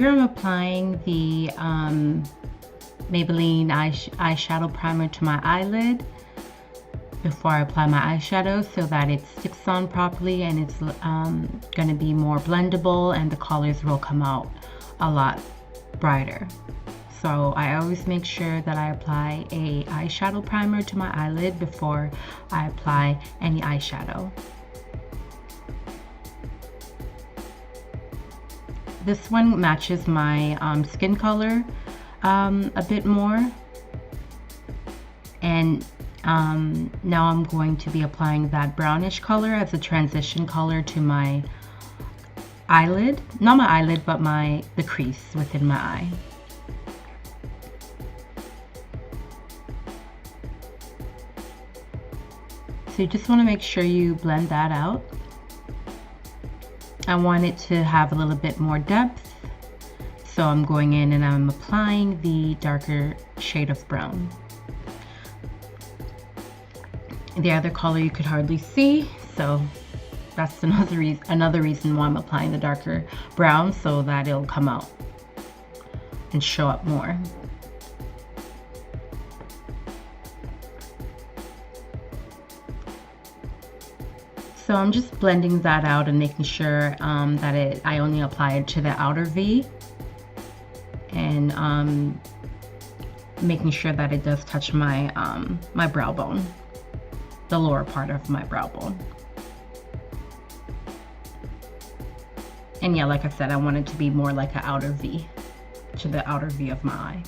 here I'm applying the Maybelline eyeshadow primer to my eyelid before I apply my eyeshadow so that it sticks on properly and it's going to be more blendable and the colors will come out a lot brighter. So I always make sure that I apply a eyeshadow primer to my eyelid before I apply any eyeshadow. This one matches my skin color a bit more, and now I'm going to be applying that brownish color as a transition color to my eyelid, not my eyelid but the crease within my eye. So you just want to make sure you blend that out. I want it to have a little bit more depth, so I'm going in and I'm applying the darker shade of brown. The other color you could hardly see, so that's another reason why I'm applying the darker brown, so that it'll come out and show up more. So I'm just blending that out and making sure that I only apply it to the outer V, and making sure that it does touch my my brow bone, the lower part of my brow bone. And yeah, like I said, I want it to be more like an outer V, to the outer V of my eye.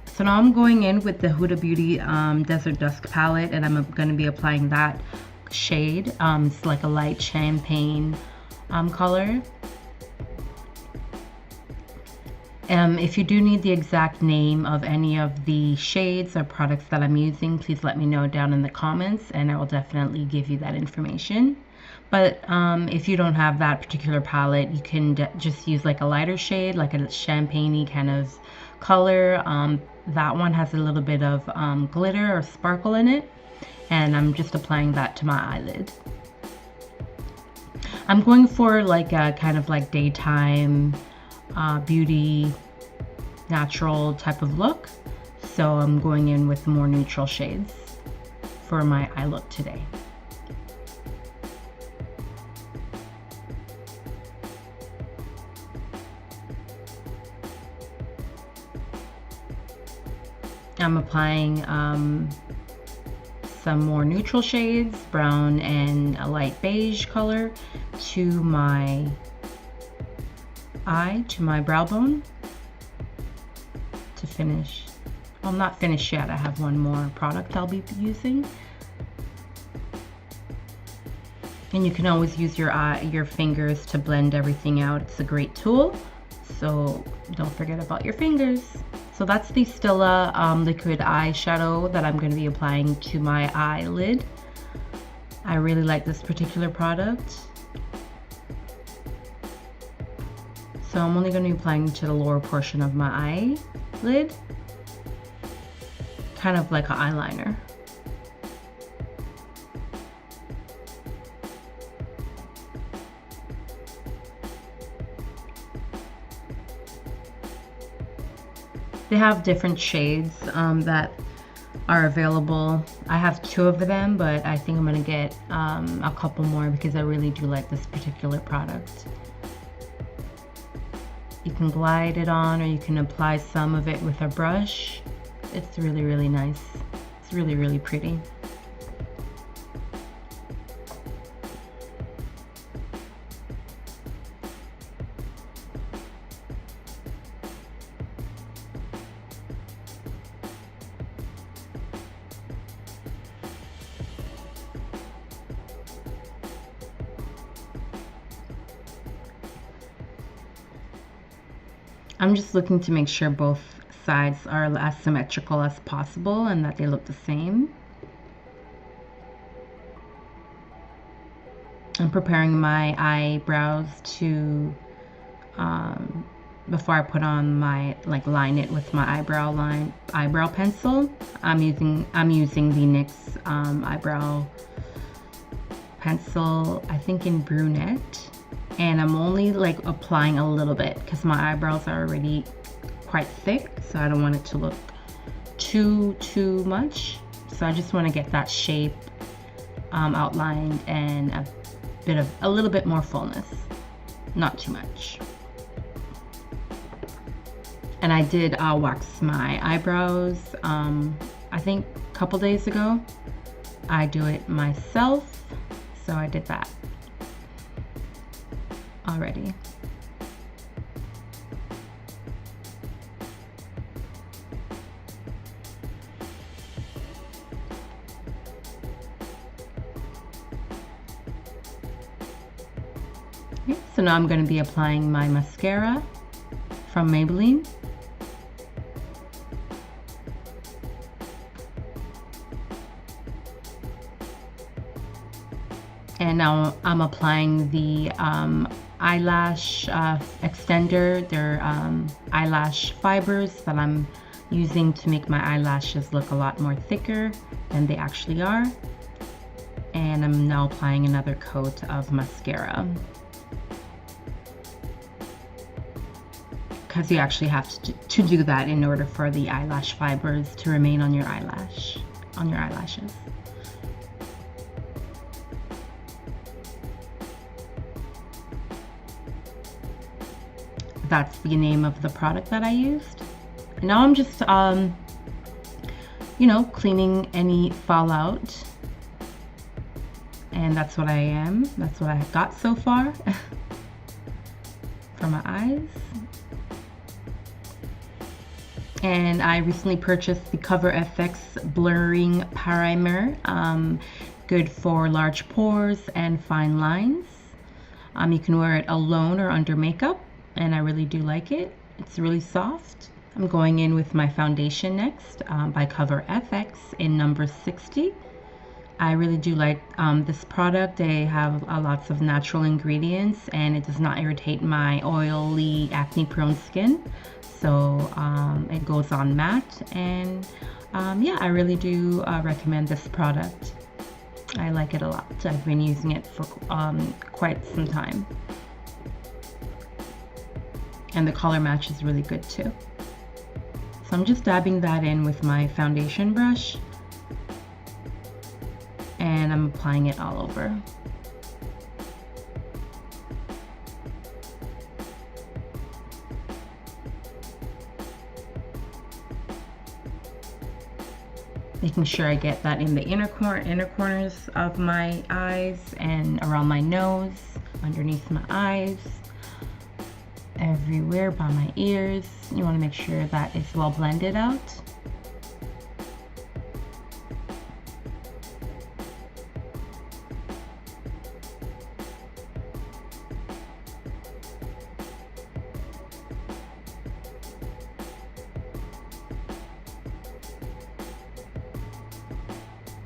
So now I'm going in with the Huda Beauty Desert Dusk palette, and I'm going to be applying that shade. It's like a light champagne color. If you do need the exact name of any of the shades or products that I'm using, please let me know down in the comments and I will definitely give you that information. But if you don't have that particular palette, you can just use like a lighter shade, like a champagne-y kind of color. That one has a little bit of glitter or sparkle in it, and I'm just applying that to my eyelid. I'm going for like a kind of like daytime beauty natural type of look, so I'm going in with more neutral shades for my eye look today. I'm applying some more neutral shades, brown and a light beige color, to my eye, to my brow bone, to finish. Well, I'm not finished yet. I have one more product I'll be using. And you can always use your fingers to blend everything out. It's a great tool, so don't forget about your fingers. So that's the Stila liquid eyeshadow that I'm going to be applying to my eyelid. I really like this particular product. So I'm only going to be applying to the lower portion of my eyelid, kind of like an eyeliner. They have different shades that are available. I have 2 of them, but I think I'm gonna get a couple more because I really do like this particular product. You can glide it on, or you can apply some of it with a brush. It's really, really nice. It's really, really pretty. I'm just looking to make sure both sides are as symmetrical as possible and that they look the same. I'm preparing my eyebrows to before I put on my line it with my eyebrow pencil. I'm using the NYX eyebrow pencil, I think in brunette. And I'm only like applying a little bit because my eyebrows are already quite thick, so I don't want it to look too much. So I just want to get that shape outlined and a little bit more fullness, not too much. And I did wax my eyebrows I think a couple days ago. I do it myself, so I did that already. Okay, so now I'm going to be applying my mascara from Maybelline. And now I'm applying the eyelash extender. They're eyelash fibers that I'm using to make my eyelashes look a lot more thicker than they actually are. And I'm now applying another coat of mascara, because you actually have to do that in order for the eyelash fibers to remain on your eyelashes. That's the name of the product that I used. And now I'm just, you know, cleaning any fallout. And that's what that's what I got so far for my eyes. And I recently purchased the Cover FX Blurring Primer, good for large pores and fine lines. You can wear it alone or under makeup, and I really do like it. It's really soft. I'm going in with my foundation next by Cover FX in number 60. I really do like this product. They have lots of natural ingredients, and it does not irritate my oily, acne-prone skin. So it goes on matte, and yeah, I really do recommend this product. I like it a lot. I've been using it for quite some time. And the color match is really good too. So I'm just dabbing that in with my foundation brush, and I'm applying it all over. Making sure I get that in the inner corners of my eyes and around my nose, underneath my eyes, everywhere by my ears. You want to make sure that it's well blended out.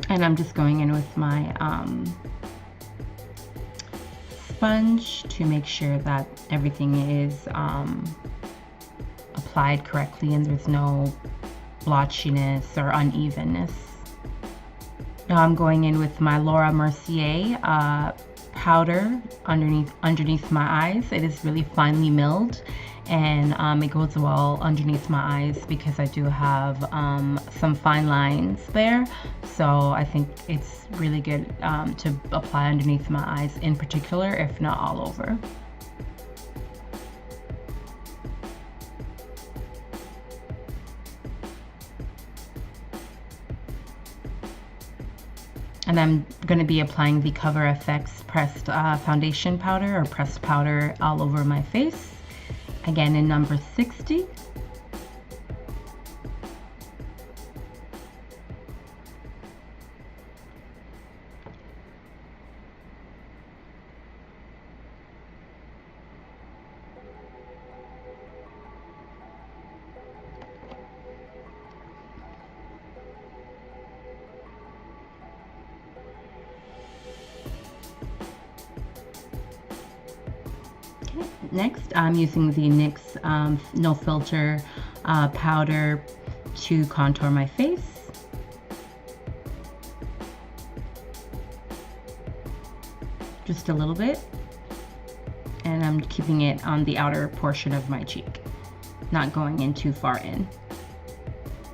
And I'm just going in with my sponge to make sure that everything is applied correctly and there's no blotchiness or unevenness. Now I'm going in with my Laura Mercier powder underneath my eyes. It is really finely milled, and it goes well underneath my eyes because I do have some fine lines there. So I think it's really good to apply underneath my eyes in particular, if not all over. And I'm going to be applying the Cover FX pressed foundation powder or pressed powder all over my face, again in number 60. Next, I'm using the NYX No Filter powder to contour my face. Just a little bit. and I'm keeping it on the outer portion of my cheek, not going in too far in.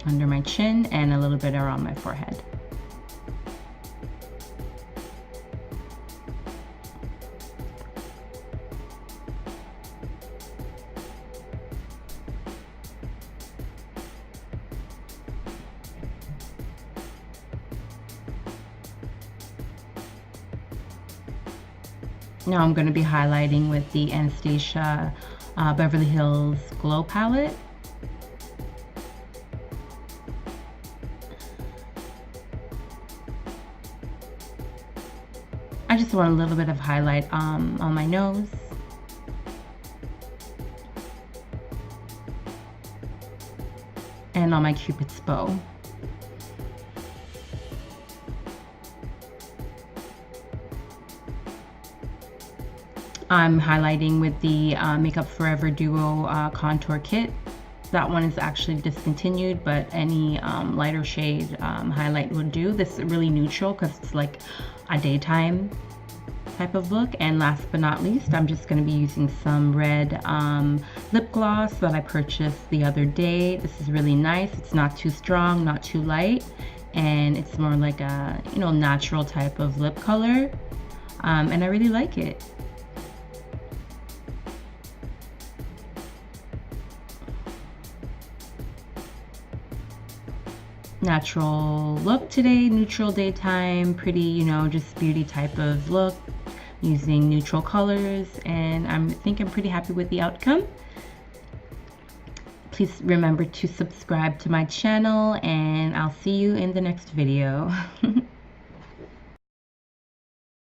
Under my chin and a little bit around my forehead. Now I'm going to be highlighting with the Anastasia Beverly Hills Glow Palette. I just want a little bit of highlight on my nose. And on my Cupid's bow. I'm highlighting with the Makeup Forever Duo Contour Kit. That one is actually discontinued, but any lighter shade highlight would do. This is really neutral because it's like a daytime type of look. And last but not least, I'm just going to be using some red lip gloss that I purchased the other day. This is really nice. It's not too strong, not too light, and it's more like a, you know, natural type of lip color, and I really like it. Natural look today, neutral daytime, pretty, you know, just beauty type of look using neutral colors, and I think I'm pretty happy with the outcome. Please remember to subscribe to my channel, and I'll see you in the next video.